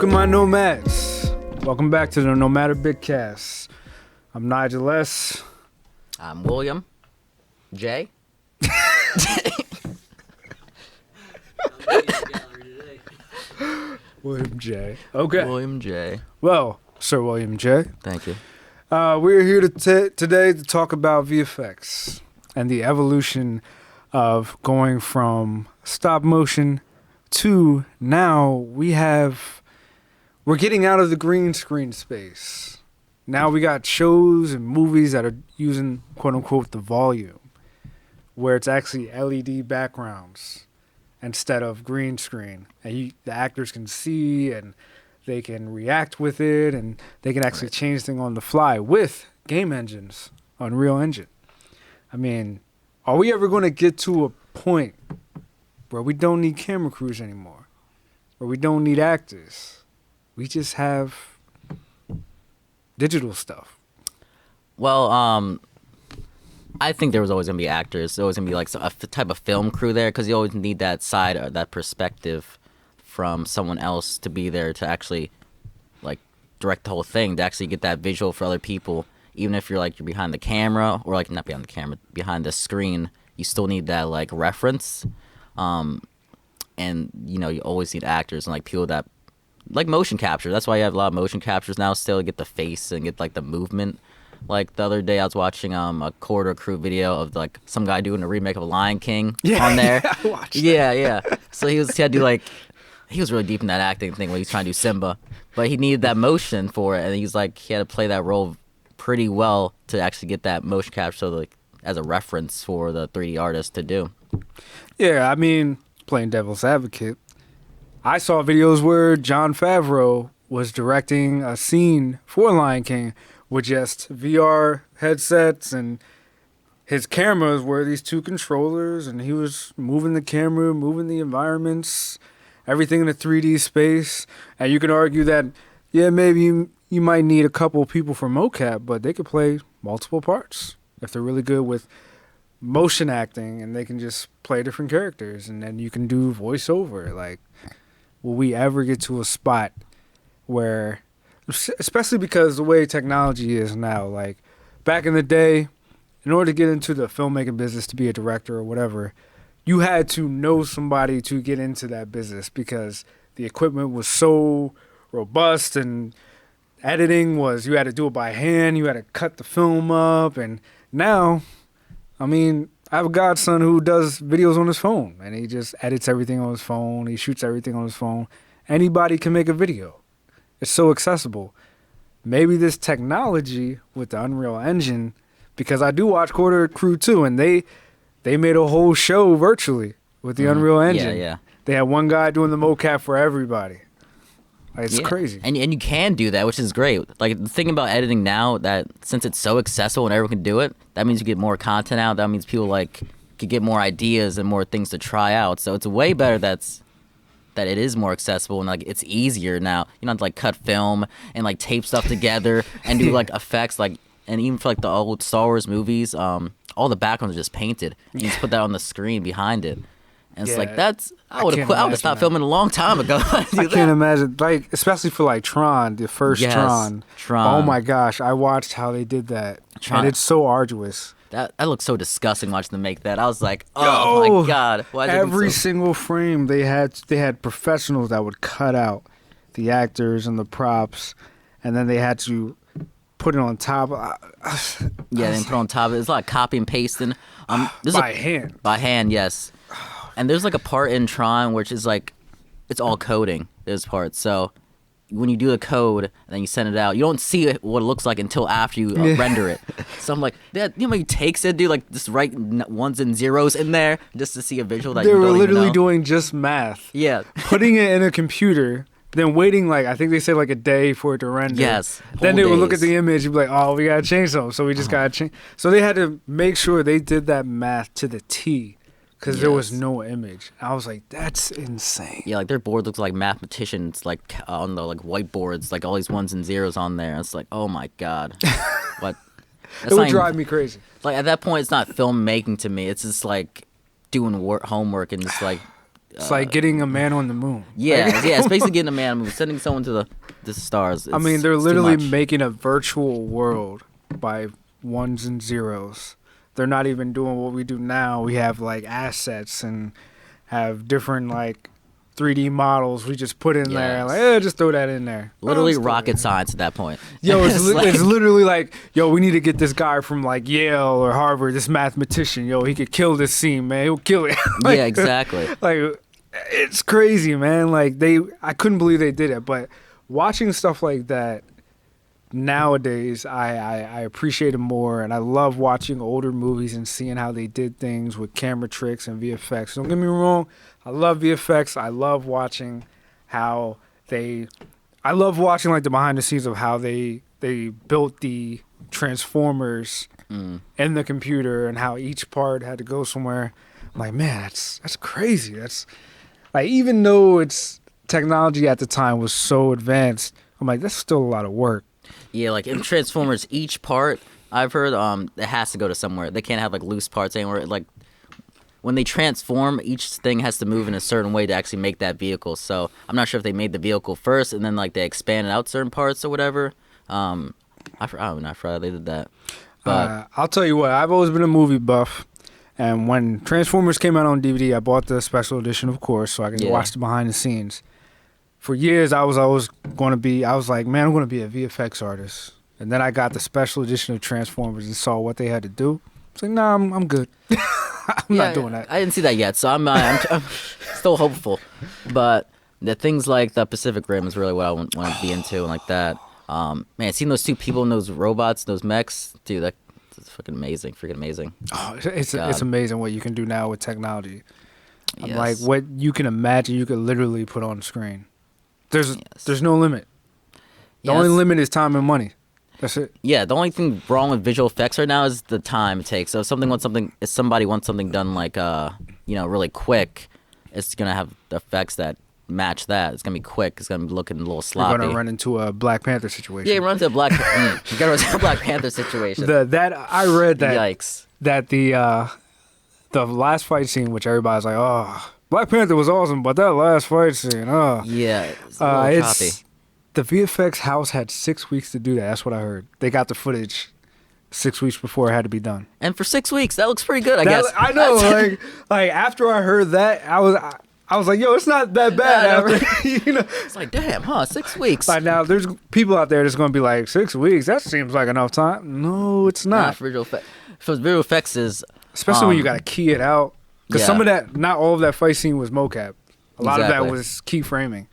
Welcome, my nomads. Welcome back to the Nomader Bitcast. I'm Nigel S. I'm William J. William J. Okay. William J. Well, Sir William J. Thank you. We're here today to talk about VFX and the evolution of going from stop motion to now we're getting out of the green screen space. Now we got shows and movies that are using quote unquote the volume, where it's actually LED backgrounds instead of green screen, and the actors can see and they can react with it, and they can actually change things on the fly with game engines, Unreal Engine. I mean, are we ever going to get to a point where we don't need camera crews anymore, where we don't need actors? We just have digital stuff. Well, I think there was always going to be actors. There was always going to be like a type of film crew there, because you always need that side or that perspective from someone else to be there to actually like direct the whole thing, to actually get that visual for other people. Even if you're behind the camera, or like not behind the camera, behind the screen, you still need that like reference. And you always need actors and like people that like motion capture. That's why you have a lot of motion captures now still, to get the face and get like the movement. Like the other day I was watching a corridor crew video of like some guy doing a remake of Lion King on there. Yeah, I watched that. Yeah. So he had to do like, he was really deep in that acting thing when he was trying to do Simba, but he needed that motion for it, and he had to play that role pretty well to actually get that motion capture, so like as a reference for the 3D artist to do. Yeah, I mean, playing devil's advocate, I saw videos where Jon Favreau was directing a scene for Lion King with just VR headsets, and his cameras were these two controllers, and he was moving the camera, moving the environments, everything in a 3D space. And you can argue that, yeah, maybe you might need a couple people for mocap, but they could play multiple parts if they're really good with motion acting, and they can just play different characters, and then you can do voiceover. Like, will we ever get to a spot where, especially because the way technology is now, like back in the day, in order to get into the filmmaking business, to be a director or whatever, you had to know somebody to get into that business, because the equipment was so robust, and editing was, you had to do it by hand, you had to cut the film up. And now, I mean, I have a godson who does videos on his phone, and he just edits everything on his phone. He shoots everything on his phone. Anybody can make a video. It's so accessible. Maybe this technology with the Unreal Engine, because I do watch Corridor Crew too, and they made a whole show virtually with the Unreal Engine. Yeah. They had one guy doing the mocap for everybody. Like, it's crazy. And you can do that, which is great. Like, the thing about editing now, that since it's so accessible and everyone can do it, that means you get more content out. That means people could get more ideas and more things to try out. So it's way better that it is more accessible, and like it's easier now. You don't have to like cut film and like tape stuff together and do like effects, like, and even for like the old Star Wars movies, all the backgrounds are just painted. You just put that on the screen behind it. And it's like, I would have stopped filming a long time ago. I can't imagine, like, especially for like Tron, the first Tron. Oh my gosh, I watched how they did that. And it's so arduous. That looked so disgusting watching them make that. I was like, oh my God. Why every single frame they had professionals that would cut out the actors and the props, and then they had to put it on top. Then put it on top. It's like copy and pasting. Hand. By hand, yes. And there's like a part in Tron which is like, it's all coding, those parts. So when you do the code and then you send it out, you don't see what it looks like until after you render it. So I'm like, you know how many takes it, dude? Like, just write ones and zeros in there just to see a visual that they you don't were even literally know. doing just math. Yeah. Putting it in a computer, then waiting, like, I think they said like a day for it to render. Yes. Then they would look at the image and be like, oh, we got to change something. So we just got to change. So they had to make sure they did that math to the T, because there was no image. I was like, that's insane. Yeah, like their board looks like mathematicians, like on the like whiteboards, like all these ones and zeros on there. It's like, oh my God. What? It would drive me crazy. Like, at that point, it's not filmmaking to me. It's just like doing homework and just like It's like getting a man on the moon. Yeah, Like, yeah. It's basically getting a man on the moon, sending someone to the stars. I mean, It's they're too literally much. making a virtual world by ones and zeros. They're not even doing what we do now. We have like assets and have different like 3D models we just put in there. Like, Yes. just throw that in there. Literally Just throw it in rocket there. science at that point. Yo, It's like- it's literally like, yo, we need to get this guy from like Yale or Harvard, this mathematician. Yo, he could kill this scene, man. He'll kill it. Like, yeah, exactly. Like, it's crazy, man. Like I couldn't believe they did it. But watching stuff like that nowadays, I appreciate it more, and I love watching older movies and seeing how they did things with camera tricks and VFX. Don't get me wrong, I love VFX. I love watching how I love watching like the behind the scenes of how they built the Transformers in the computer and how each part had to go somewhere. I'm like, man, that's crazy. That's like, even though it's technology at the time was so advanced, I'm like, that's still a lot of work. Yeah, like in Transformers, each part I've heard it has to go to somewhere. They can't have like loose parts anywhere. Like when they transform, each thing has to move in a certain way to actually make that vehicle. So I'm not sure if they made the vehicle first and then like they expanded out certain parts or whatever. I don't know. I forgot they did that. But I'll tell you what, I've always been a movie buff, and when Transformers came out on DVD, I bought the special edition, of course, so I could Yeah. watch the behind the scenes. For years, I was like, man, I'm going to be a VFX artist. And then I got the special edition of Transformers and saw what they had to do. It's like, nah, I'm good. I'm not doing that. I didn't see that yet, so I'm still hopeful. But the things like the Pacific Rim is really what I want to be into and like that. Man, seeing those two people in those robots, those mechs, dude, that's fucking amazing, freaking amazing. Oh, it's God. amazing what you can do now with technology. I'm Yes. like, what you can imagine, you could literally put on the screen. Yes. There's no limit. The Yeah, only that's- limit is time and money. That's it. Yeah, the only thing wrong with visual effects right now is the time it takes. So if somebody wants something done like really quick, it's gonna have the effects that match that. It's gonna be quick. It's gonna be looking a little You're sloppy. gonna run into a Black Panther situation. Yeah, you run into a you gotta run into a Black Panther situation. That I read that Yikes. that the last fight scene, which everybody's like, oh, Black Panther was awesome, but that last fight scene, Yeah, it's a little choppy. the VFX house had 6 weeks to do that. That's what I heard. They got the footage 6 weeks before it had to be done. And for 6 weeks, that looks pretty good, I guess. I know, like after I heard that, I was like, yo, it's not that bad. Yeah, I know, After, you know, It's like, damn, huh? 6 weeks. by now there's people out there that's gonna be like, 6 weeks. That seems like enough time. No, it's Not not. for visual effects. So visual effects is Especially when you gotta key it out. Because yeah. some of that, not all of that fight scene was mocap. A lot of Exactly. that was keyframing.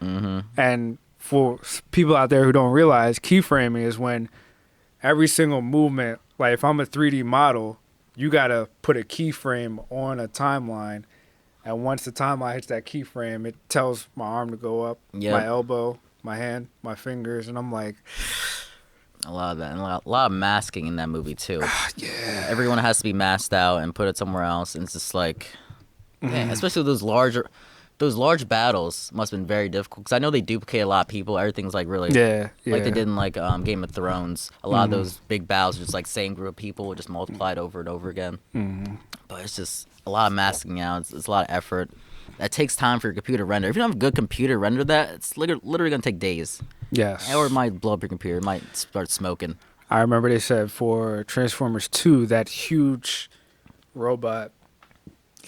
Mm-hmm. And for people out there who don't realize, keyframing is when every single movement, like if I'm a 3D model, you gotta put a keyframe on a timeline. And once the timeline hits that keyframe, it tells my arm to go up, Yep. my elbow, my hand, my fingers. And I'm like, A lot of that, and a lot of masking in that movie too. yeah. Everyone has to be masked out and put it somewhere else, and it's just like, man, especially those large battles must have been very difficult because I know they duplicate a lot of people. Everything's like really, Yeah. like they did in like Game of Thrones. A lot of those big battles are just like same group of people just multiplied over and over again. Mm-hmm. But it's just a lot of masking out. It's a lot of effort. That takes time for your computer to render. If you don't have a good computer to render that, it's literally gonna take days. Yes. Or it might blow up your computer. It might start smoking. I remember they said for Transformers 2, that huge robot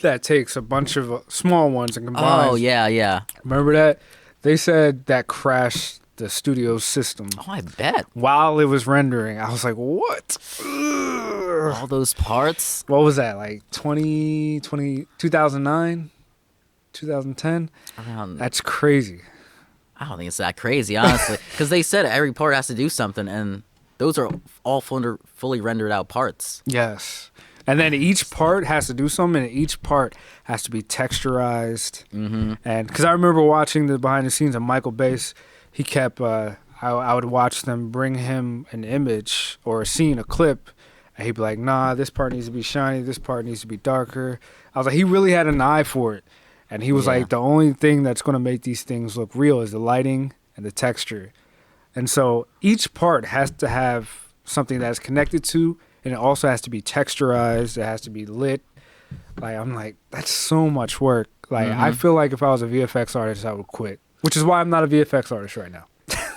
that takes a bunch of small ones and combines. Oh yeah. Remember that? They said that crashed the studio's system Oh, I bet. while it was rendering. I was like, what? Ugh. All those parts. What was that, like 2009? 2010? That's crazy. I don't think it's that crazy, honestly, because they said every part has to do something, and those are all fully rendered out parts. Yes. And then each part has to do something, and each part has to be texturized. Mm-hmm. And because I remember watching the behind the scenes of Michael Bay's, he kept, I would watch them bring him an image or a scene, a clip, and he'd be like, nah, this part needs to be shiny, this part needs to be darker. I was like, he really had an eye for it. And he was Yeah. like, the only thing that's going to make these things look real is the lighting and the texture. And so each part has to have something that's connected to, and it also has to be texturized. It has to be lit. Like I'm like, that's so much work. Like I feel like if I was a VFX artist, I would quit. Which is why I'm not a VFX artist right now.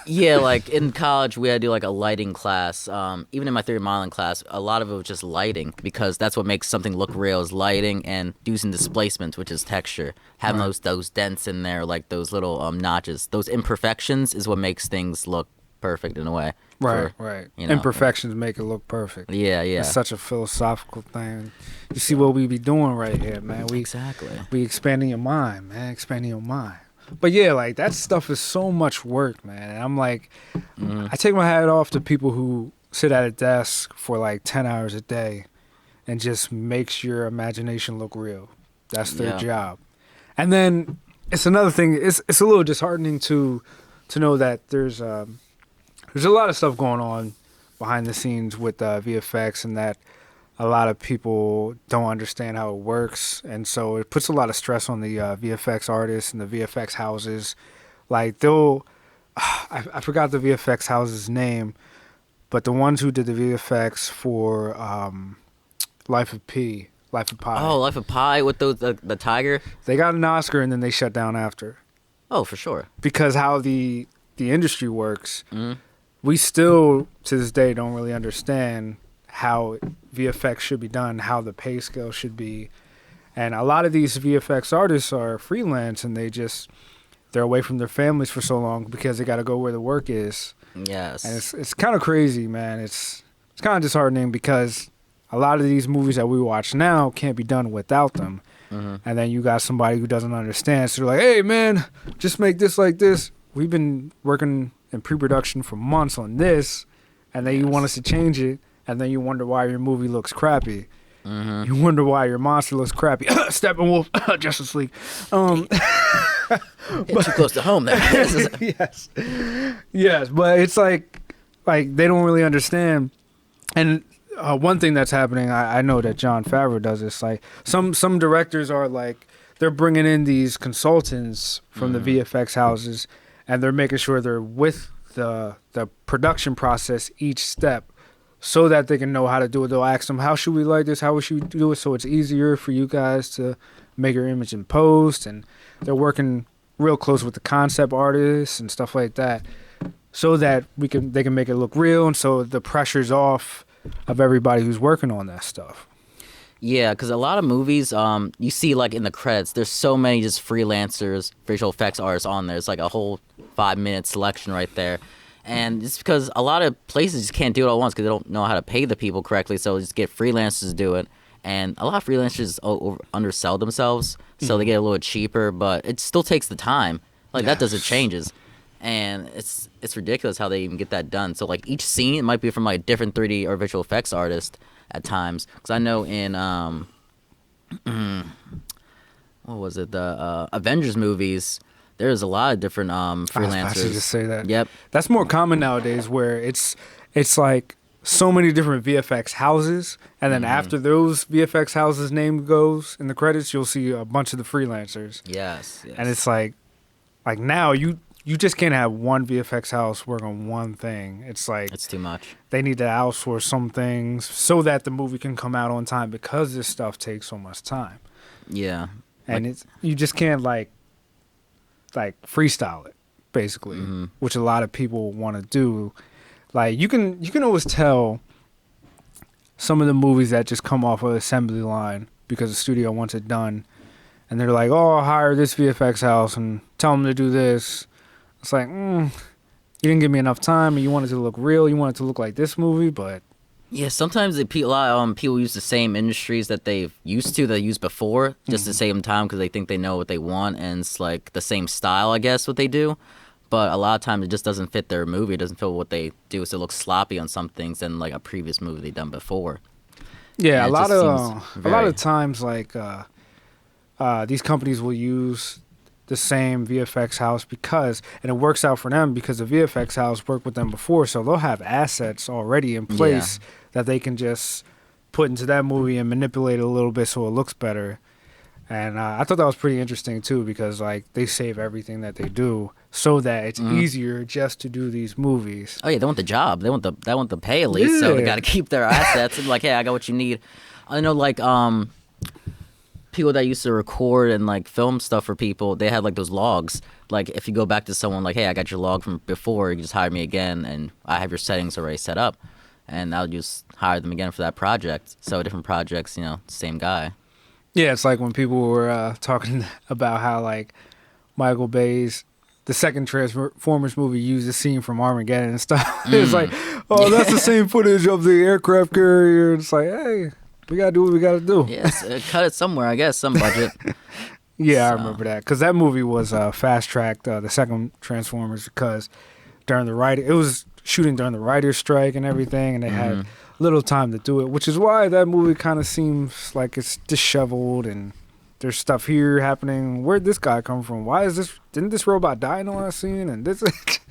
Yeah, like in college, we had to do like a lighting class. Even in my 3D modeling class, a lot of it was just lighting because that's what makes something look real is lighting and using displacements, which is texture. Having those dents in there, like those little notches, those imperfections is what makes things look perfect in a way. Right. You know, Imperfections make it look perfect. Yeah. It's such a philosophical thing. You see what we be doing right here, man. Exactly. We expanding your mind, man. Expanding your mind. But yeah, like that stuff is so much work, man. And I'm like, I take my hat off to people who sit at a desk for like 10 hours a day and just makes your imagination look real. That's their job. And then it's another thing. It's a little disheartening to know that there's a lot of stuff going on behind the scenes with VFX, and that a lot of people don't understand how it works, and so it puts a lot of stress on the VFX artists and the VFX houses. Like I forgot the VFX house's name, but the ones who did the VFX for Life of Pi. Oh, Life of Pi with those the tiger. They got an Oscar and then they shut down after. Oh, for sure. Because how the industry works, we still to this day don't really understand how VFX should be done, how the pay scale should be. And a lot of these VFX artists are freelance and they're away from their families for so long because they got to go where the work is. Yes. And it's kind of crazy, man. It's kind of disheartening because a lot of these movies that we watch now can't be done without them. And then you got somebody who doesn't understand. So they're like, hey, man, just make this like this. We've been working in pre-production for months on this, and then you want us to change it. And then you wonder why your movie looks crappy. You wonder why your monster looks crappy. Steppenwolf, Justice League. Too close to home there. Yes, but it's like they don't really understand. And one thing that's happening, I know that Jon Favreau does this. Like some directors are like they're bringing in these consultants from the VFX houses, and they're making sure they're with the production process each step, so that they can know how to do it. They'll ask them, how should we like this? How should we do it so it's easier for you guys to make your image in post? And they're working real close with the concept artists and stuff like that, so that they can make it look real, and so the pressure's off of everybody who's working on that stuff. Yeah, because a lot of movies, you see like in the credits, there's so many just freelancers, visual effects artists on there. It's like a whole 5-minute selection right there. And it's because a lot of places just can't do it all at once because they don't know how to pay the people correctly. So just get freelancers to do it. And a lot of freelancers undersell themselves, so they get a little cheaper, but it still takes the time. Like that doesn't changes. And it's ridiculous how they even get that done. So like each scene might be from like a different 3D or visual effects artist at times. Because I know in what was it, the Avengers movies, there's a lot of different freelancers. I should just say that. Yep. That's more common nowadays, where it's like so many different VFX houses, and then after those VFX houses' name goes in the credits, you'll see a bunch of the freelancers. Yes. And it's like now you just can't have one VFX house work on one thing. It's like it's too much. They need to outsource some things so that the movie can come out on time, because this stuff takes so much time. Yeah. And you just can't like freestyle it, basically, which a lot of people want to do. Like you can always tell some of the movies that just come off of the assembly line because the studio wants it done, and they're like, "Oh, I'll hire this VFX house and tell them to do this." It's like, you didn't give me enough time, and you wanted it to look real. You wanted it to look like this movie, but yeah, sometimes a lot of people use the same industries that they used before, just to save them time because they think they know what they want, and it's like the same style, I guess, what they do. But a lot of times it just doesn't fit their movie. It doesn't fit what they do, so it looks sloppy on some things than like a previous movie they've done before. Yeah, a lot of times like these companies will use the same VFX house and it works out for them because the VFX house worked with them before, so they'll have assets already in place that they can just put into that movie and manipulate it a little bit so it looks better. And I thought that was pretty interesting too, because like they save everything that they do so that it's easier just to do these movies. Oh yeah, they want the job. They want the pay at least, so they got to keep their assets and like, hey, I got what you need. I know, like people that used to record and like film stuff for people, they had like those logs. Like if you go back to someone like, hey, I got your log from before, you just hire me again, and I have your settings already set up, and I'll just hire them again for that project. So different projects, same guy. Yeah, it's like when people were talking about how like Michael Bay's the second Transformers movie used a scene from Armageddon and stuff. It's like, oh, that's the same footage of the aircraft carrier. It's like, hey, we gotta do what we gotta do. Yes, cut it somewhere, I guess, some budget. Yeah, so. I remember that because that movie was fast tracked, the second Transformers, because during the it was shooting during the writer's strike and everything, and they had little time to do it, which is why that movie kind of seems like it's disheveled and there's stuff here happening. Where'd this guy come from? Why is this? Didn't this robot die in the last scene? And this.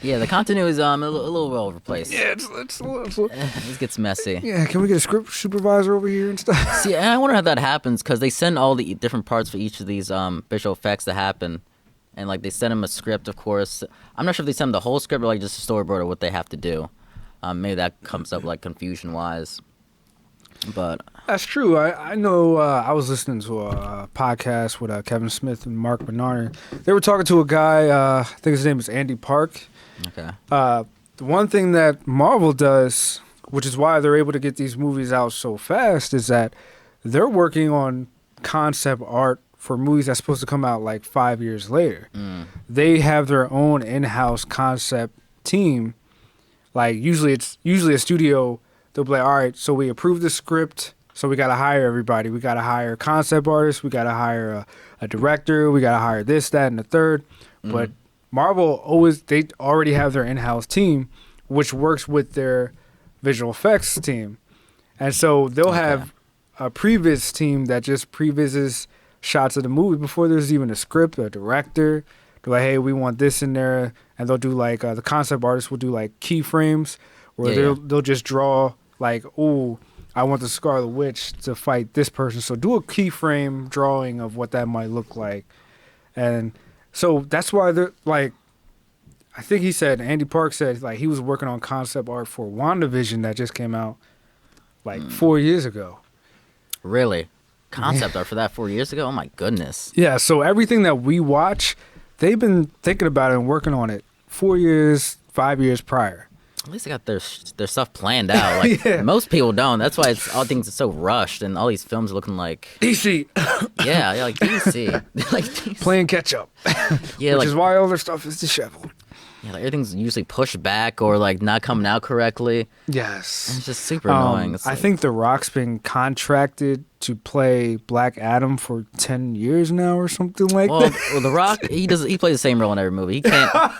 Yeah, the continuity is a little all over the place. Yeah, it gets messy. Yeah, can we get a script supervisor over here and stuff? See, and I wonder how that happens because they send all the different parts for each of these visual effects to happen, and like they send them a script, of course. I'm not sure if they send them the whole script or like just a storyboard or what they have to do. Maybe that comes up like confusion wise. But that's true. I know I was listening to a podcast with Kevin Smith and Mark Bernard. They were talking to a guy, I think his name is Andy Park. Okay. The one thing that Marvel does, which is why they're able to get these movies out so fast, is that they're working on concept art for movies that's supposed to come out like 5 years later. They have their own in-house concept team. Like usually a studio. They'll be like, all right, so we approved the script, so we got to hire everybody. We got to hire concept artists. We got to hire a director. We got to hire this, that, and the third. But Marvel they already have their in-house team, which works with their visual effects team. And so they'll have a previs team that just previses shots of the movie before there's even a script, a director. They're like, hey, we want this in there. And they'll do like, the concept artists will do like keyframes where they'll just draw like, oh, I want the Scarlet Witch to fight this person. So do a keyframe drawing of what that might look like. And so that's why they're like, I think Andy Park said like he was working on concept art for WandaVision that just came out like 4 years ago. Really? Concept art for that 4 years ago? Oh my goodness. Yeah, so everything that we watch, they've been thinking about it and working on it 4 years, 5 years prior. At least they got their stuff planned out. Like most people don't. That's why all things are so rushed, and all these films are looking like DC. yeah, like DC, like DC. Playing catch up. Yeah, which is why all their stuff is disheveled. Yeah, like everything's usually pushed back or like not coming out correctly. Yes, and it's just super annoying. I think The Rock's been contracted to play Black Adam for 10 years now or something like that. Well, The Rock, he plays the same role in every movie. He can't.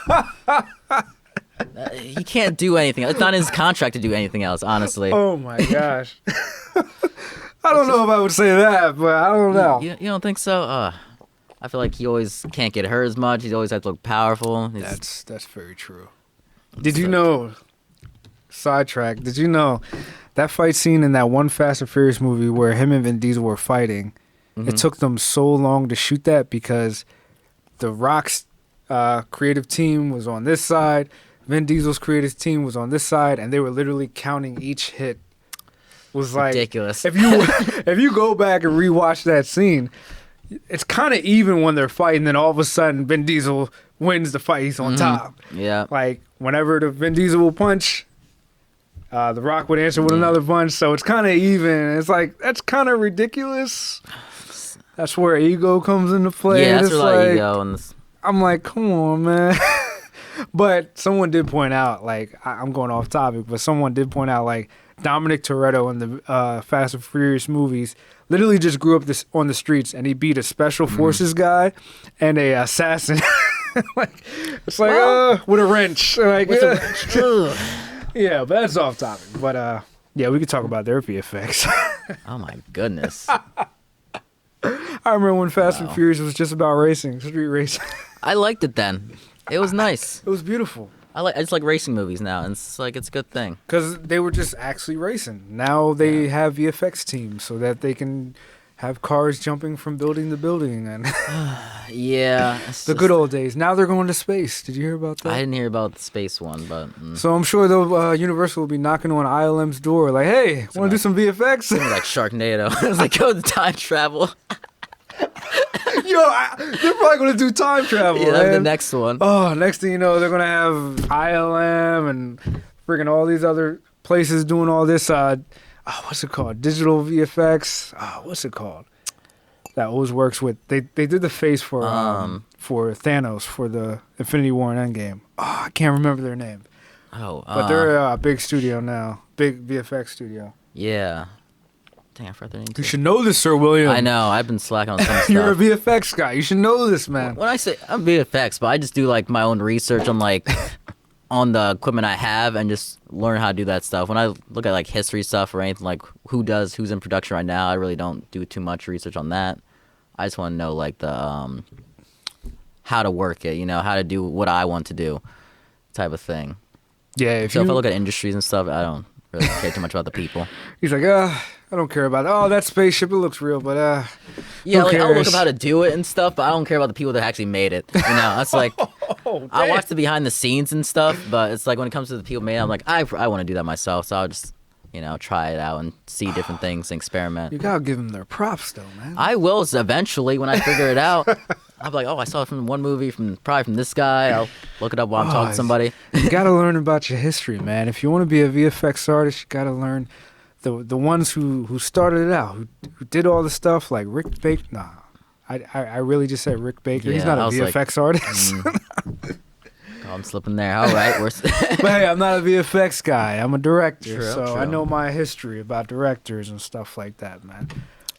He can't do anything. It's not in his contract to do anything else, honestly. Oh my gosh. I don't know if I would say that, but I don't know. You don't think so? I feel like he always can't get hurt as much. He always has to look powerful. That's very true. Did you know, sidetrack, did you know that fight scene in that one Fast and Furious movie where him and Vin Diesel were fighting, it took them so long to shoot that because The Rock's creative team was on this side, Vin Diesel's creative team was on this side, and they were literally counting each hit. Was like ridiculous. If you go back and rewatch that scene, it's kind of even when they're fighting. Then all of a sudden, Vin Diesel wins the fight. He's on top. Yeah. Like whenever the Vin Diesel will punch, The Rock would answer with another punch. So it's kind of even. It's like that's kind of ridiculous. That's where ego comes into play. Yeah, that's where ego. I'm like, come on, man. But someone did point out, like, I'm going off topic, but someone did point out, like, Dominic Toretto in the Fast and Furious movies literally just grew up on the streets, and he beat a special forces guy and a assassin. Like, it's like, with a wrench. Like, yeah, but that's off topic. But, yeah, we could talk about their VFX. Oh, my goodness. I remember when Fast and Furious was just about racing, street racing. I liked it then. It was nice. It was beautiful. I just like racing movies now, and it's a good thing. Because they were just actually racing. Now they have VFX teams so that they can have cars jumping from building to building. And yeah. The good old days. Now they're going to space. Did you hear about that? I didn't hear about the space one, but... So I'm sure Universal will be knocking on ILM's door like, hey, want to do some VFX? Something like Sharknado. It's like, go to time travel. They're probably gonna do time travel. Yeah, that's man. the next one. Oh, next thing you know, they're gonna have ILM and freaking all these other places doing all this. What's it called? Digital VFX. What's it called? That always works with. They did the face for Thanos for the Infinity War and Endgame. I can't remember their name. But they're a big studio now, big VFX studio. Yeah. Dang, I forgot their name. You should know this, Sir William. I know. I've been slacking on some stuff. You're a VFX guy. You should know this, man. When I say I'm VFX, but I just do like my own research on like on the equipment I have and just learn how to do that stuff. When I look at like history stuff or anything like who's in production right now, I really don't do too much research on that. I just want to know like the how to work it, how to do what I want to do, type of thing. Yeah. If I look at industries and stuff, I don't really care too much about the people. He's like, I don't care about it. Oh, that spaceship, it looks real, but yeah, like cares? I'll look up how to do it and stuff, but I don't care about the people that actually made it. That's like I watch the behind the scenes and stuff, but it's like when it comes to the people made it, I'm like I want to do that myself, so I'll just try it out and see different things and experiment. You gotta give them their props, though, man. I will eventually when I figure it out. I'll be like, I saw it from one movie probably from this guy. I'll look it up while I'm talking to somebody. You gotta learn about your history, man. If you want to be a VFX artist, you gotta learn the ones who started it out, who did all the stuff like Rick Baker. Nah, I really just said Rick Baker. Yeah, he's not a VFX artist. I'm slipping there. All right, but hey, I'm not a VFX guy. I'm a director, True. I know my history about directors and stuff like that, man.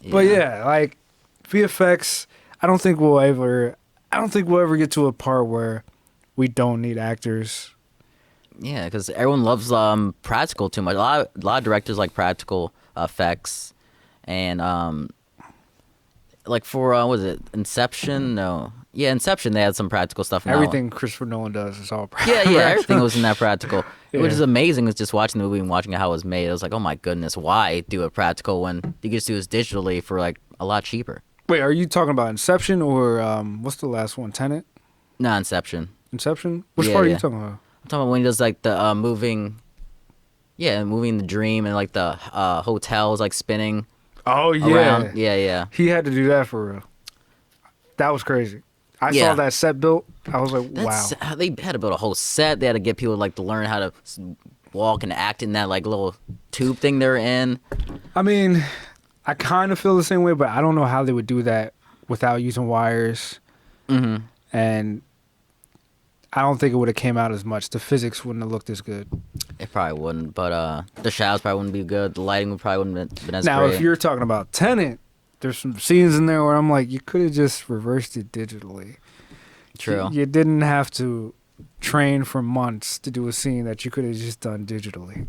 Yeah. But yeah, like VFX, I don't think we'll ever get to a part where we don't need actors. Yeah, because everyone loves practical too much. A lot of directors like practical effects, and like for what was it Inception? No. Yeah, Inception, they had some practical stuff. Everything Christopher Nolan does is all practical. Yeah, everything was in that practical. Yeah. Which is amazing, is just watching the movie and watching how it was made. It was like, oh my goodness, why do it practical when you can just do this digitally for like a lot cheaper? Wait, are you talking about Inception or what's the last one, Tenet? No, Inception. Inception? Which part are you talking about? I'm talking about when he does like the moving the dream and like the hotels like spinning. Oh, yeah. Around. Yeah. He had to do that for real. That was crazy. I saw that set built. I was like, wow. They had to build a whole set. They had to get people like to learn how to walk and act in that like little tube thing they're in. I mean, I kind of feel the same way, but I don't know how they would do that without using wires. Mm-hmm. And I don't think it would have came out as much. The physics wouldn't have looked as good. It probably wouldn't, but the shadows probably wouldn't be good. The lighting probably wouldn't have been as now, great. if you're talking about Tenet, there's some scenes in there where I'm like, you could have just reversed it digitally. True. You didn't have to train for months to do a scene that you could have just done digitally.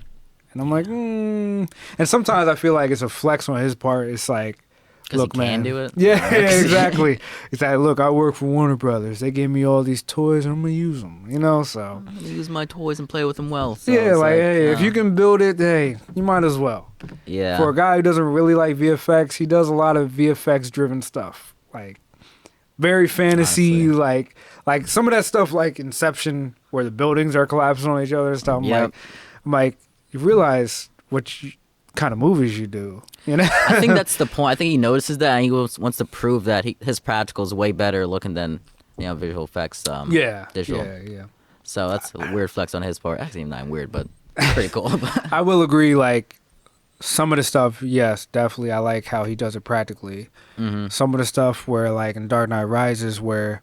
And I'm like, And sometimes I feel like it's a flex on his part. It's like, look, he man. can do it? Yeah, exactly. It's like, look, I work for Warner Brothers. They gave me all these toys, and I'm going to use them, so. I'm going to use my toys and play with them well. So yeah, like, hey, if you can build it, hey, you might as well. Yeah. For a guy who doesn't really like VFX, he does a lot of VFX-driven stuff. Like, very fantasy, honestly. like some of that stuff like Inception, where the buildings are collapsing on each other and stuff. I'm like, you realize kind of movies you do, I think that's the point. I think he notices that, and he wants to prove that his practical is way better looking than visual effects. Digital. Yeah. So that's a weird flex on his part. Actually, not weird, but pretty cool. I will agree. Like some of the stuff, yes, definitely. I like how he does it practically. Mm-hmm. Some of the stuff where, like in Dark Knight Rises, where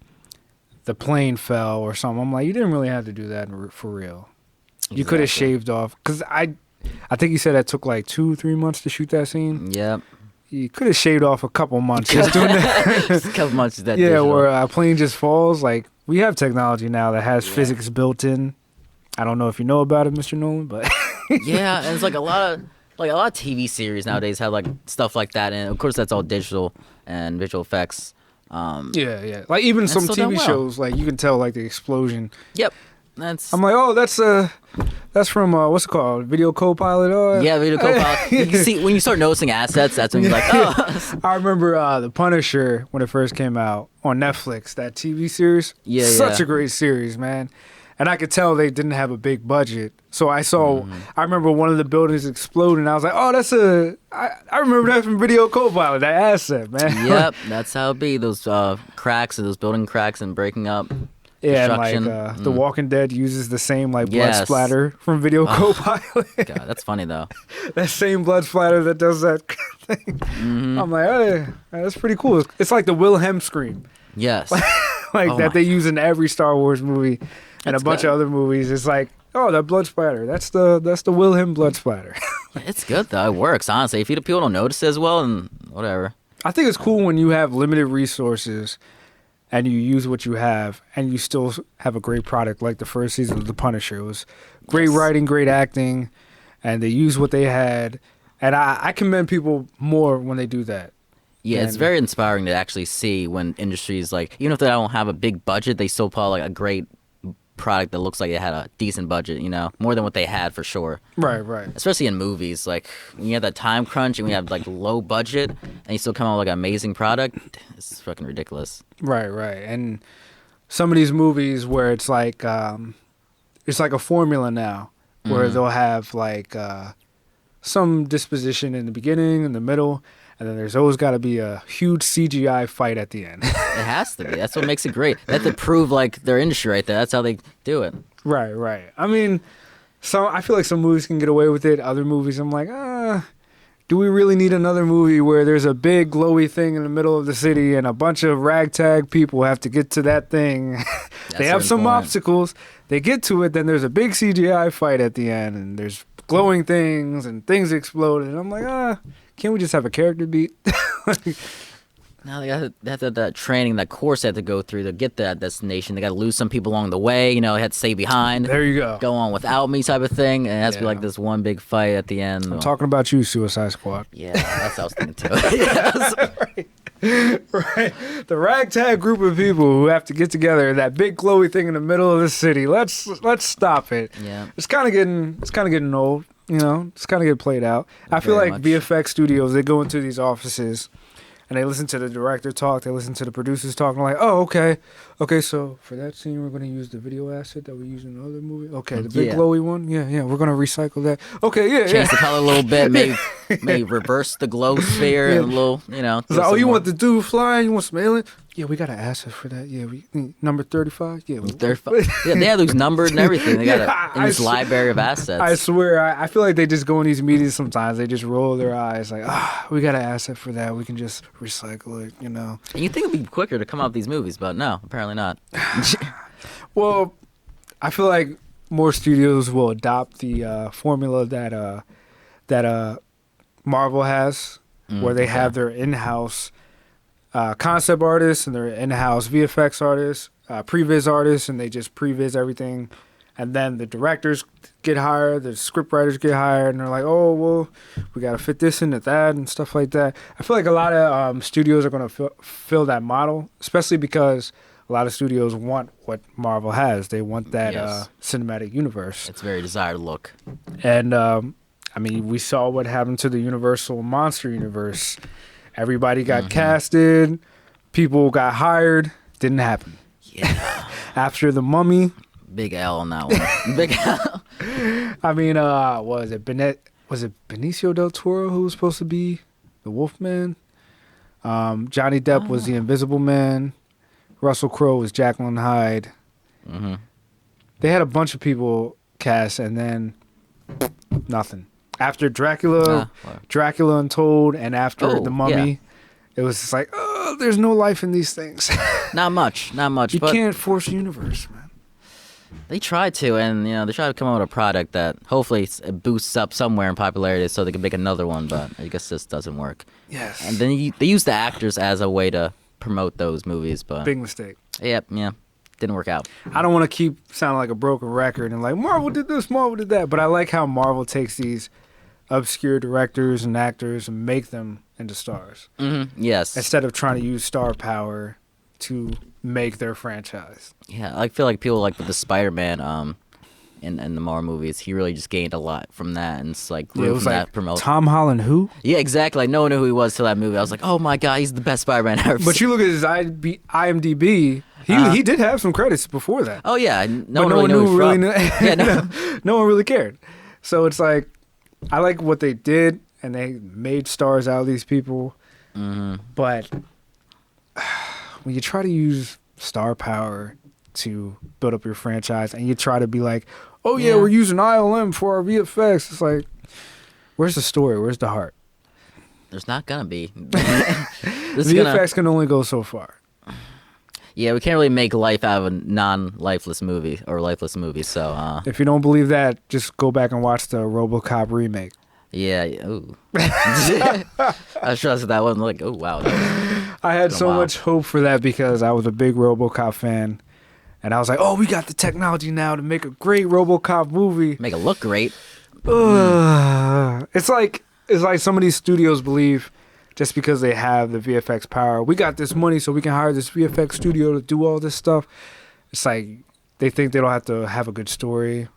the plane fell or something, I'm like, you didn't really have to do that for real. Exactly. You could have shaved off, because I think he said that took like 2-3 months to shoot that scene. Yep. You could have shaved off a couple months just doing that. Just a couple months of that. Yeah, digital. where a plane just falls. Like, we have technology now that has physics built in. I don't know if you know about it, Mr. Nolan, but yeah, and it's like a lot of TV series nowadays have like stuff like that, and of course that's all digital and visual effects. Yeah. Like even some TV shows, like you can tell like the explosion. Yep. I'm like, oh, that's from what's it called, Video Copilot? Oh, yeah, Video Copilot. You can see when you start noticing assets. That's when you're like, oh. I remember The Punisher when it first came out on Netflix. That TV series, such a great series, man. and I could tell they didn't have a big budget. So I remember one of the buildings explode, and I was like, oh, I remember that from Video Copilot, that asset, man. Yep, that's how it be. Those cracks, those building cracks and breaking up. Yeah, and like Construction. The Walking Dead uses the same like blood Yes. splatter from Video Copilot. God, that's funny though. That same blood splatter that does that thing. I'm like, hey, that's pretty cool. It's like the Wilhelm scream, Yes. like Oh that my- they use in every Star Wars movie and That's a bunch good. of other movies. It's like, oh, that blood splatter. That's the Wilhelm blood splatter. It's good though. It works honestly. If people don't notice it as well, and whatever. I think it's cool when you have limited resources and you use what you have and you still have a great product, like the first season of The Punisher. It was great Yes. writing, great acting, and they used what they had. And I commend people more when they do that. Yeah, it's And- very inspiring to actually see when industries like, even if they don't have a big budget, they still pull out like a great product that looks like it had a decent budget, more than what they had for sure. Right. Especially in movies, like when you have that time crunch and we have like low budget and you still come out with like an amazing product, it's fucking ridiculous. Right. And some of these movies where it's like a formula now, where they'll have like some disposition in the beginning, in the middle, and then there's always got to be a huge CGI fight at the end. It has to be. That's what makes it great. They have to prove like their industry right there. That's how they do it. Right. I mean, I feel like some movies can get away with it. Other movies, I'm like, do we really need another movie where there's a big glowy thing in the middle of the city and a bunch of ragtag people have to get to that thing? They have certain some point. obstacles. They get to it, then there's a big CGI fight at the end, and there's glowing things and things explode. And I'm like, can't we just have a character beat? Now they have that training, that course they have to go through to get to that destination. They got to lose some people along the way. They had to stay behind. There you go. Go on without me type of thing. And it has to be Yeah. like this one big fight at the end. I'm talking about you, Suicide Squad. Yeah, that's what I was thinking too. Yes. Right. The ragtag group of people who have to get together, that big glowy thing in the middle of the city. Let's stop it. Yeah. It's kind of getting old, It's kind of getting played out. I feel Very like much. VFX studios, they go into these offices and they listen to the director talk, they listen to the producers talk, and they're like, oh, okay, so for that scene we're going to use the video asset that we use in the other movie. Okay, the big Yeah. glowy one. Yeah, we're going to recycle that. Okay, yeah. Change the color a little bit. Maybe reverse the glow sphere and a little, It's do like, some you more- want the dude flying? You want some alien? Yeah, we got an asset for that. Yeah, we number 35. Yeah, Yeah, they have those numbered and everything. They got Yeah, in this I library of assets. I swear, I feel like they just go in these meetings sometimes. They just roll their eyes like, we got an asset for that. We can just recycle it, And you think it'd be quicker to come out with these movies, but no, apparently not. Well, I feel like more studios will adopt the formula that Marvel has, where they have their in-house concept artists and their in-house VFX artists, previs artists, and they just previs everything. And then the directors get hired, the script writers get hired, and they're like, oh, well, we got to fit this into that and stuff like that. I feel like a lot of studios are going to fill that model, especially because a lot of studios want what Marvel has. They want that Yes. cinematic universe. It's a very desired look. And, I mean, we saw what happened to the Universal Monster Universe. Everybody got casted. People got hired. Didn't happen. Yeah. After The Mummy, Big L on that one. Big L. I mean, was it Benicio del Toro who was supposed to be the Wolfman? Johnny Depp was the Invisible Man. Russell Crowe was Jacqueline Hyde. hmm They had a bunch of people cast, and then nothing. After Dracula, Dracula Untold, and after Oh, The Mummy, it was just like, oh, there's no life in these things. Not much. You But can't force the universe, man. they try to, and they try to come out with a product that hopefully it boosts up somewhere in popularity, so they can make another one. But I guess this doesn't work. Yes. And then they use the actors as a way to promote those movies, but Big mistake. yeah, didn't work out. I don't want to keep sounding like a broken record and like Marvel did this, Marvel did that, but I like how Marvel takes these obscure directors and actors and make them into stars Yes. instead of trying to use star power to make their franchise. Yeah, I feel like people like with the Spider-Man in the Marvel movies, he really just gained a lot from that, and it's like grew It was from like that promote. Tom Holland who? Yeah, exactly. Like, no one knew who he was till that movie. I was like, oh my god, he's the best Spider-Man I've ever But seen. you look at his IMDb He did have some credits before that. Oh yeah, no But one really knew who he was from. Yeah, no. no one really cared. So it's like, I like what they did, and they made stars out of these people. Mm-hmm. But when you try to use star power to build up your franchise, and you try to be like, oh yeah, we're using ILM for our VFX, it's like, where's the story? Where's the heart? There's not gonna be. VFX can only go so far. Yeah, we can't really make life out of a non-lifeless movie or lifeless movie. So If you don't believe that, just go back and watch the Robocop remake. yeah. Ooh. I trusted that one. Like, oh wow. I had so much hope for that because I was a big Robocop fan, and I was like, oh, we got the technology now to make a great Robocop movie. Make it look great. It's like some of these studios believe, just because they have the VFX power, we got this money so we can hire this VFX studio to do all this stuff. It's like they think they don't have to have a good story,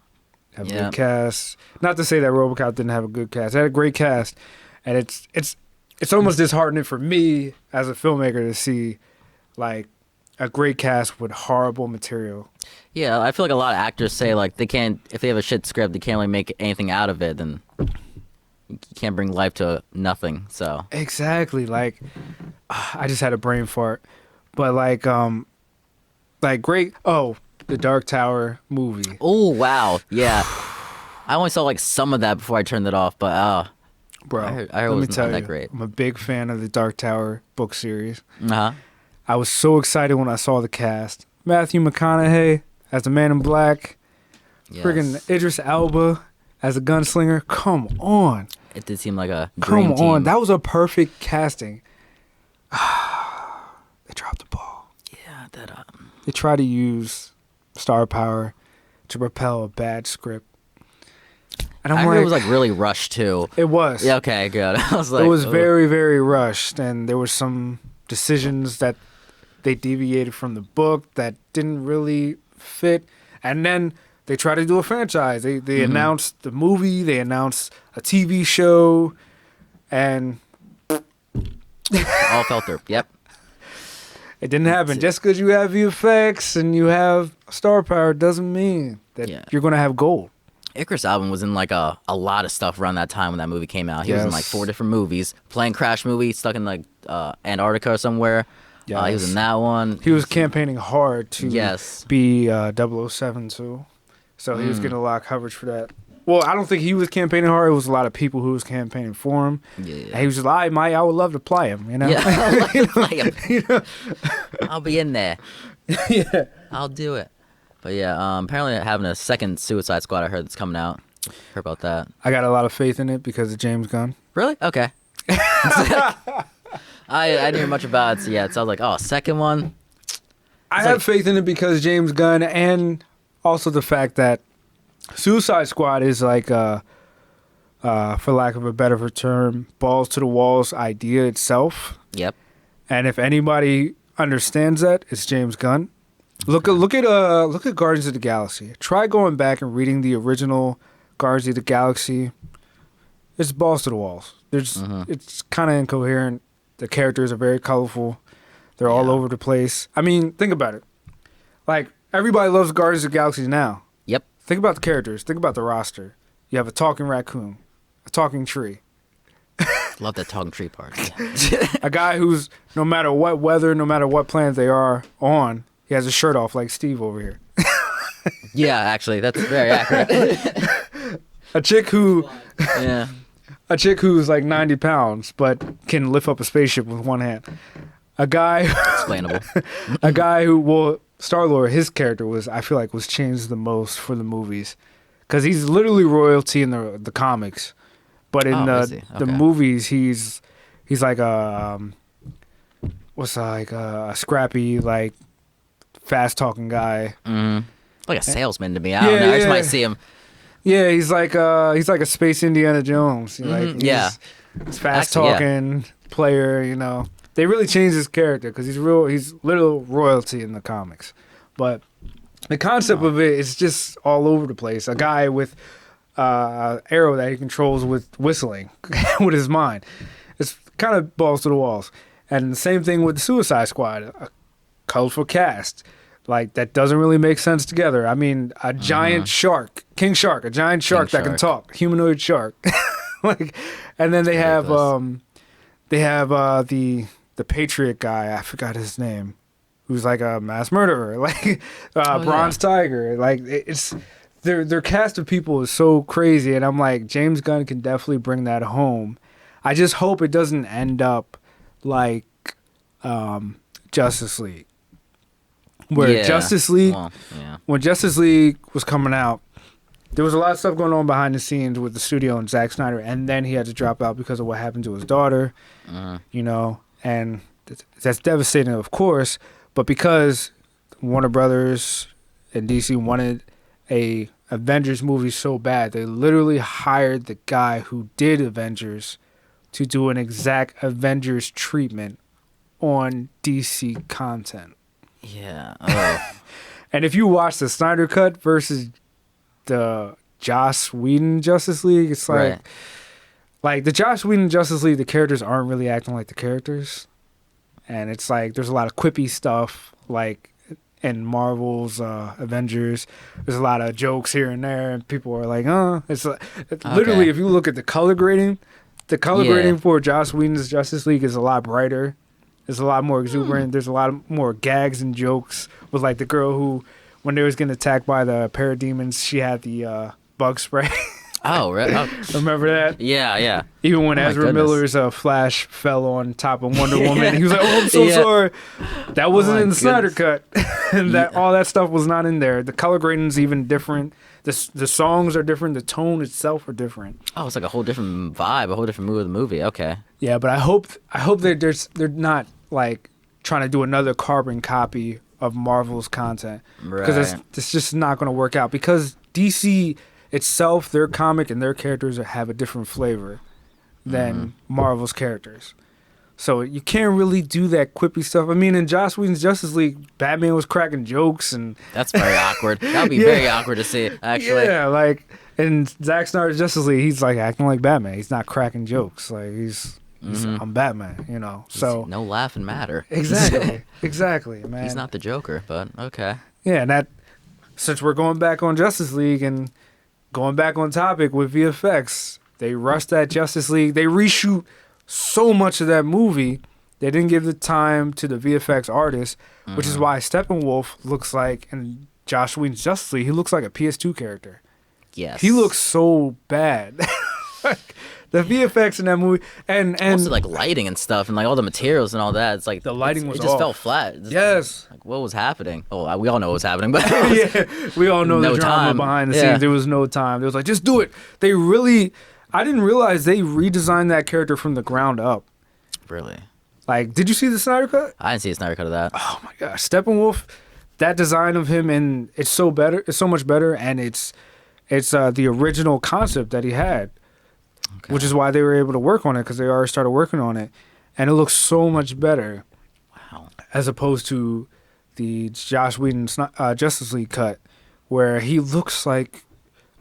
have a good cast. Not to say that RoboCop didn't have a good cast. It had a great cast, and it's almost disheartening for me as a filmmaker to see like a great cast with horrible material. Yeah, I feel like a lot of actors say like they can't, if they have a shit script, they can't really make anything out of it. Then you can't bring life to nothing. So exactly, like I just had a brain fart, but like great. Oh, the Dark Tower movie. Oh wow, yeah. I only saw like some of that before I turned it off, but bro, I heard let it me wasn't tell that you, great. I'm a big fan of the Dark Tower book series. Uh huh. I was so excited when I saw the cast. Matthew McConaughey as the Man in Black. Yes. Friggin' Idris Elba as a gunslinger. Come on. It did seem like a dream Come team. on. That was a perfect casting. They dropped the ball. Yeah, that They tried to use star power to propel a bad script. And I I'm heard like, it was like really rushed too. it was. Yeah, okay, good. I was like, It was oh. very, very rushed, and there were some decisions that they deviated from the book that didn't really fit. And then they tried to do a franchise. They announced the movie, they announced a TV show, and all fell through. Yep. it didn't happen. Just because you have VFX and you have star power doesn't mean that you're going to have gold. Icarus album was in like a lot of stuff around that time when that movie came out. He was in like 4 different movies. Plane crash movie, stuck in like Antarctica or somewhere. He was in that one. He was campaigning hard to be 007 too. So he was getting a lot of coverage for that. Well, I don't think he was campaigning hard. It was a lot of people who was campaigning for him. Yeah. And he was just like, I would love to play him, you know? Yeah, I'd love to play him. You know? I'll be in there. Yeah. I'll do it. But yeah, apparently having a second Suicide Squad I heard that's coming out. Heard about that. I got a lot of faith in it because of James Gunn. Really? Okay. I didn't hear much about it yet, so I was like, oh, second one? I have faith in it because James Gunn, and also the fact that Suicide Squad is like, for lack of a better term, balls to the walls idea itself. Yep. And if anybody understands that, it's James Gunn. Look at Guardians of the Galaxy. Try going back and reading the original Guardians of the Galaxy. It's balls to the walls. It's kind of incoherent. The characters are very colorful. They're all over the place. I mean, think about it. Like, everybody loves Guardians of the Galaxy now. Yep. Think about the characters. Think about the roster. You have a talking raccoon, a talking tree. Love that talking tree part. Yeah. A guy who's, no matter what weather, no matter what planet they are on, he has his shirt off like Steve over here. Yeah, actually, that's very accurate. A chick who's like 90 pounds but can lift up a spaceship with one hand. A guy, explainable. A guy who, well, Star-Lord, his character was changed the most for the movies, because he's literally royalty in the comics, but in the movies he's like a scrappy, like, fast talking guy. Like a salesman to me. I don't know. I just might see him. Yeah, he's like a space Indiana Jones. He's fast talking player. You know, they really changed his character because he's literal royalty in the comics. But the concept of it is just all over the place. A guy with arrow that he controls with whistling with his mind. It's kind of balls to the walls. And the same thing with the Suicide Squad. A colorful cast. Like, that doesn't really make sense together. I mean, a giant shark, king shark, a giant shark that can talk, humanoid shark. Like, and then they have the Patriot guy. I forgot his name, who's like a mass murderer, like Bronze Tiger. Like, it's their cast of people is so crazy, and I'm like, James Gunn can definitely bring that home. I just hope it doesn't end up like Justice League. Where Justice League, when Justice League was coming out, there was a lot of stuff going on behind the scenes with the studio and Zack Snyder, and then he had to drop out because of what happened to his daughter, you know, and that's devastating, of course, but because Warner Brothers and DC wanted a Avengers movie so bad, they literally hired the guy who did Avengers to do an exact Avengers treatment on DC content. Yeah. Oh. And if you watch the Snyder Cut versus the Joss Whedon Justice League, it's like the Joss Whedon Justice League, the characters aren't really acting like the characters. And it's like there's a lot of quippy stuff, like in Marvel's Avengers. There's a lot of jokes here and there, and people are like, It's literally, if you look at the color grading for Joss Whedon's Justice League is a lot brighter. There's a lot more exuberant. There's a lot more gags and jokes with like the girl who, when they was getting attacked by the parademons, she had the bug spray. Oh, right. Oh. Remember that? Yeah. Even when Ezra Miller's Flash fell on top of Wonder Woman, he was like, "Oh, I'm so sorry." That wasn't in the Snyder Cut, and all that stuff was not in there. The color grading's even different. The songs are different. The tone itself are different. Oh, it's like a whole different vibe, a whole different mood of the movie. Okay. Yeah, but I hope they're not like trying to do another carbon copy of Marvel's content, because it's just not going to work out, because DC itself, their comic and their characters have a different flavor than Marvel's characters. So you can't really do that quippy stuff. I mean, in Joss Whedon's Justice League, Batman was cracking jokes, and that's very awkward. That would be very awkward to see, actually. Yeah, like in Zack Snyder's Justice League, he's like acting like Batman. He's not cracking jokes. Like he's I'm Batman, you know. So no laughing matter. Exactly, man. He's not the Joker, but okay. Yeah, and that, since we're going back on Justice League and going back on topic with VFX, they rushed that Justice League. They reshoot so much of that movie. They didn't give the time to the VFX artists, which is why Steppenwolf looks like, in Joss Whedon's Justice League, he looks like a PS2 character. Yes. He looks so bad. The VFX in that movie, and also like lighting and stuff, and like all the materials and all that. It's like the lighting was it just off. felt flat. Yes. Like, what was happening? Oh, we all know what was happening, but yeah, we all know the drama behind the scenes. There was no time. It was like, just do it. I didn't realize they redesigned that character from the ground up. Really? Like, did you see the Snyder Cut? I didn't see a Snyder Cut of that. Oh my gosh, Steppenwolf, that design of him, and it's so much better, and it's the original concept that he had. Okay. Which is why they were able to work on it, because they already started working on it. And it looks so much better. Wow. As opposed to the Joss Whedon Justice League cut, where he looks like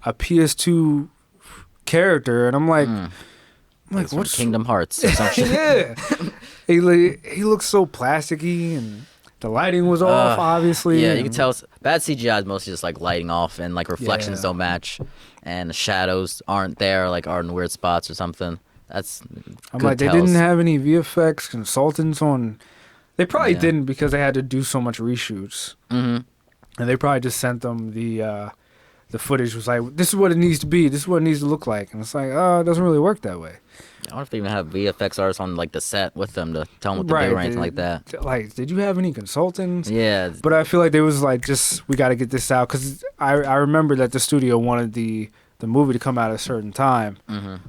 a PS2 character. And I'm like, what's Kingdom Hearts or something? Yeah. He looks so plasticky, and the lighting was off, obviously. Yeah, you can tell bad CGI is mostly just like lighting off, and like reflections don't match, and the shadows aren't there, like are in weird spots or something. That's I'm like, they didn't have any VFX consultants on. They probably didn't, because they had to do so much reshoots, and they probably just sent them the footage. Was like, this is what it needs to be. This is what it needs to look like, and it's like, it doesn't really work that way. I wonder if they even have VFX artists on like the set with them to tell them what to do or anything like that. Like, did you have any consultants? Yeah. But I feel like they was like, we got to get this out, because I remember that the studio wanted the movie to come out at a certain time.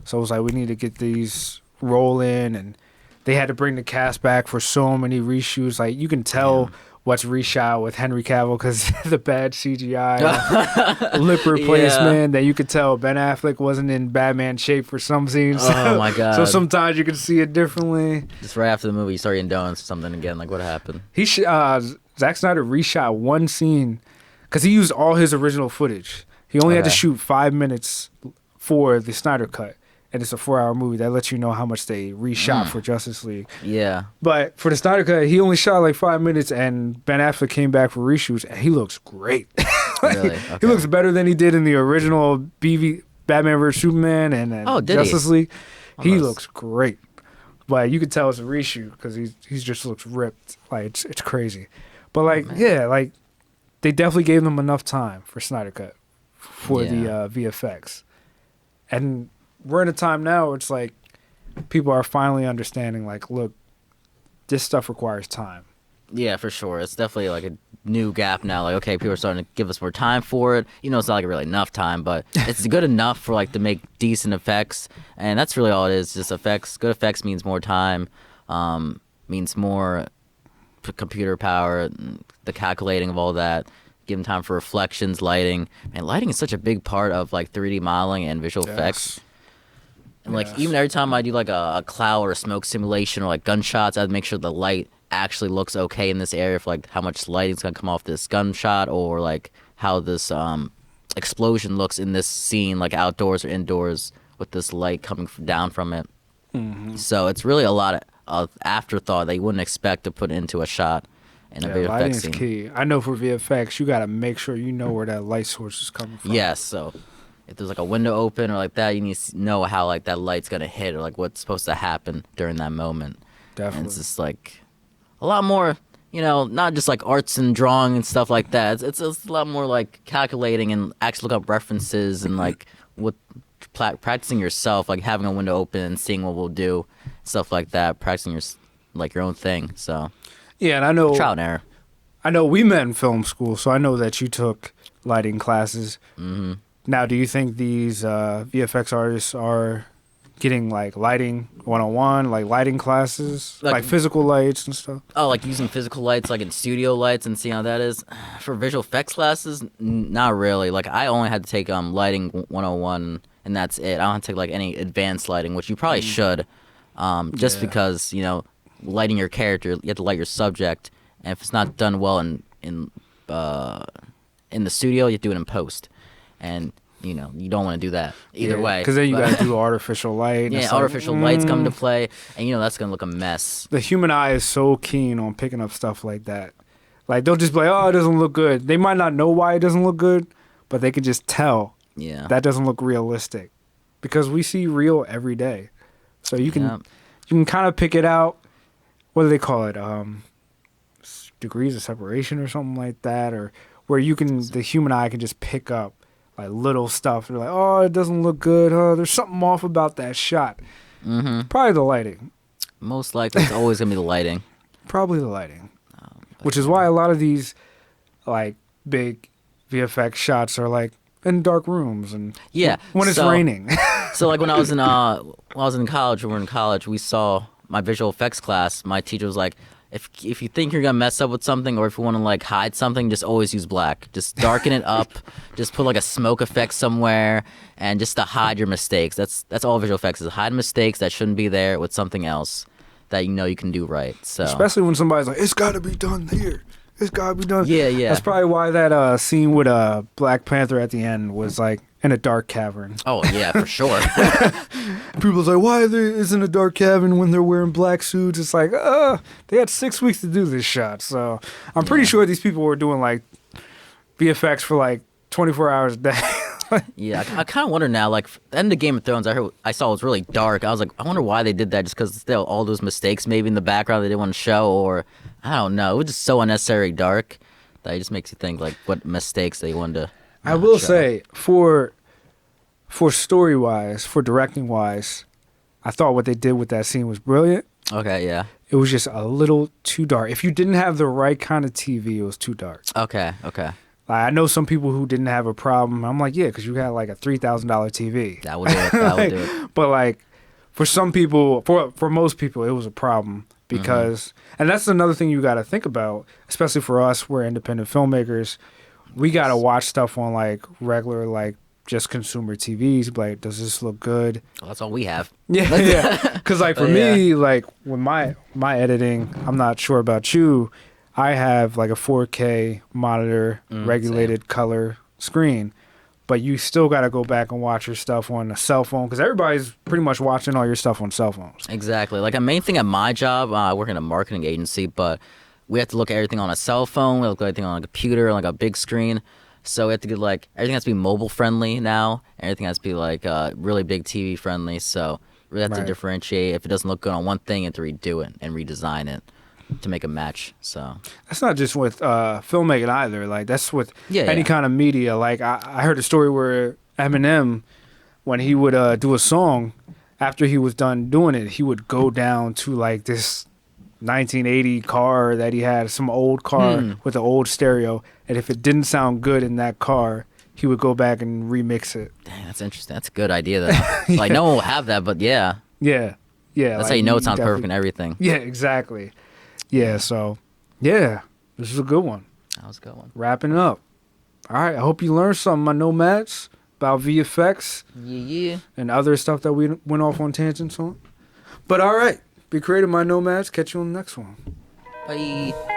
So it was like, we need to get these rolling, and they had to bring the cast back for so many reshoots. Like, you can tell what's reshot with Henry Cavill, because the bad CGI lip replacement, that you could tell Ben Affleck wasn't in Batman shape for some scenes. Oh my god. So sometimes you can see it differently. Just right after the movie, you started doing something again. Like, what happened? Zack Snyder reshot one scene, because he used all his original footage. He only had to shoot 5 minutes for the Snyder Cut, and it's a 4-hour movie. That lets you know how much they reshot for Justice League. Yeah. But for the Snyder Cut, he only shot like 5 minutes, and Ben Affleck came back for reshoots, and he looks great. Really? Okay. He looks better than he did in the original Batman vs Superman and Justice League. He looks great. But you could tell it's a reshoot because he just looks ripped. Like it's crazy. But like like they definitely gave them enough time for Snyder Cut for the VFX. And we're in a time now where it's like people are finally understanding like, look, this stuff requires time. Yeah, for sure. It's definitely like a new gap now. Like, okay, people are starting to give us more time for it. You know, it's not like really enough time, but it's good enough for like to make decent effects, and that's really all it is. Just effects. Good effects means more time, means more computer power, the calculating of all that. Giving time for reflections, lighting. Man, lighting is such a big part of like 3D modeling and visual effects. And like even every time I do like a cloud or a smoke simulation or like gunshots, I'd make sure the light actually looks okay in this area for like how much lighting's gonna come off this gunshot or like how this explosion looks in this scene, like outdoors or indoors with this light coming down from it. So it's really a lot of afterthought that you wouldn't expect to put into a shot in a VFX lighting scene. is key. I know for VFX you gotta make sure you know where that light source is coming from. Yes, so if there's like a window open or like that, you need to know how like that light's gonna hit or like what's supposed to happen during that moment. Definitely. And it's just like a lot more, you know, not just like arts and drawing and stuff like that. It's a lot more like calculating and actually look up references and like what practicing yourself, like having a window open and seeing what we'll do, stuff like that. Practicing your own thing. So yeah, and I know trial and error. I know we met in film school, so I know that you took lighting classes. Now, do you think these VFX artists are getting like lighting 101, like lighting classes, like physical lights and stuff? Oh, like using physical lights, like in studio lights, and see how that is. For visual effects classes, not really. Like I only had to take lighting 101, and that's it. I don't have to take like any advanced lighting, which you probably should, just because you know, lighting your character, you have to light your subject, and if it's not done well in the studio, you have to do it in post, and you know, you don't want to do that either way. Because then you got to do artificial light. Yeah, artificial lights come into play, and you know that's gonna look a mess. The human eye is so keen on picking up stuff like that. Like they'll just be like, "Oh, it doesn't look good." They might not know why it doesn't look good, but they can just tell. Yeah, that doesn't look realistic, because we see real every day. So you can kind of pick it out. What do they call it? Degrees of separation or something like that, or where the human eye can just pick up like little stuff. They're like, oh, it doesn't look good. Oh, there's something off about that shot. Probably the lighting. Most likely, it's always gonna be the lighting. Probably the lighting, which is why a lot of these like big VFX shots are like in dark rooms and when it's raining. So like when I was in college, we were in college, we saw my visual effects class. My teacher was like, if you think you're gonna mess up with something or if you want to like hide something, just always use black. Just darken it up. Just put like a smoke effect somewhere, and just to hide your mistakes. That's all visual effects is: hide mistakes that shouldn't be there with something else that you know you can do right. So especially when somebody's like, it's got to be done here. It's got to be done. Yeah. That's probably why that scene with Black Panther at the end was like in a dark cavern. Oh yeah, for sure. People's like, why are they in a dark cavern when they're wearing black suits? It's like, they had 6 weeks to do this shot. So I'm pretty sure these people were doing like VFX for like 24 hours a day. Yeah, I kind of wonder now. Like, the end of Game of Thrones, I saw it was really dark. I was like, I wonder why they did that. Just because still all those mistakes maybe in the background they didn't want to show, or I don't know. It was just so unnecessary dark that it just makes you think like what mistakes they wanted to. I will say for story wise, for directing wise, I thought what they did with that scene was brilliant. Okay, yeah. It was just a little too dark. If you didn't have the right kind of TV, it was too dark. Okay. Like, I know some people who didn't have a problem. I'm like, yeah, because you had like a $3,000 TV. That would do it. That would do it. But like, for some people, for most people, it was a problem because, and that's another thing you got to think about, especially for us, we're independent filmmakers. We got to watch stuff on like regular, like just consumer TVs. Like, does this look good? Well, that's all we have. Yeah. Because like for me, like with my editing, I'm not sure about you. I have like a 4K monitor, regulated color screen. but you still got to go back and watch your stuff on a cell phone because everybody's pretty much watching all your stuff on cell phones. Exactly. Like a main thing at my job, I work in a marketing agency, but we have to look at everything on a cell phone. We look at everything on a computer, like a big screen. So we have to get like everything has to be mobile friendly now. Everything has to be like really big TV friendly. So we have to Right. differentiate. If it doesn't look good on one thing, you have to redo it and redesign it to make a match. So That's not just with filmmaking either. Like that's with Yeah, any yeah. kind of media. Like I heard a story where Eminem, when he would do a song, after he was done doing it, he would go down to like this 1980 car that he had, some old car with an old stereo, and if it didn't sound good in that car, he would go back and remix it. Dang, that's interesting. That's a good idea though. Like no one will have that, but yeah. Yeah, yeah. That's like, how you know it sounds definitely- perfect and everything. Yeah, exactly. Yeah, so yeah, this is a good one. That was a good one. Wrapping up. All right, I hope you learned something, my nomads, about VFX Yeah. and other stuff that we went off on tangents on. But all right, be creative, my nomads. Catch you on the next one. Bye.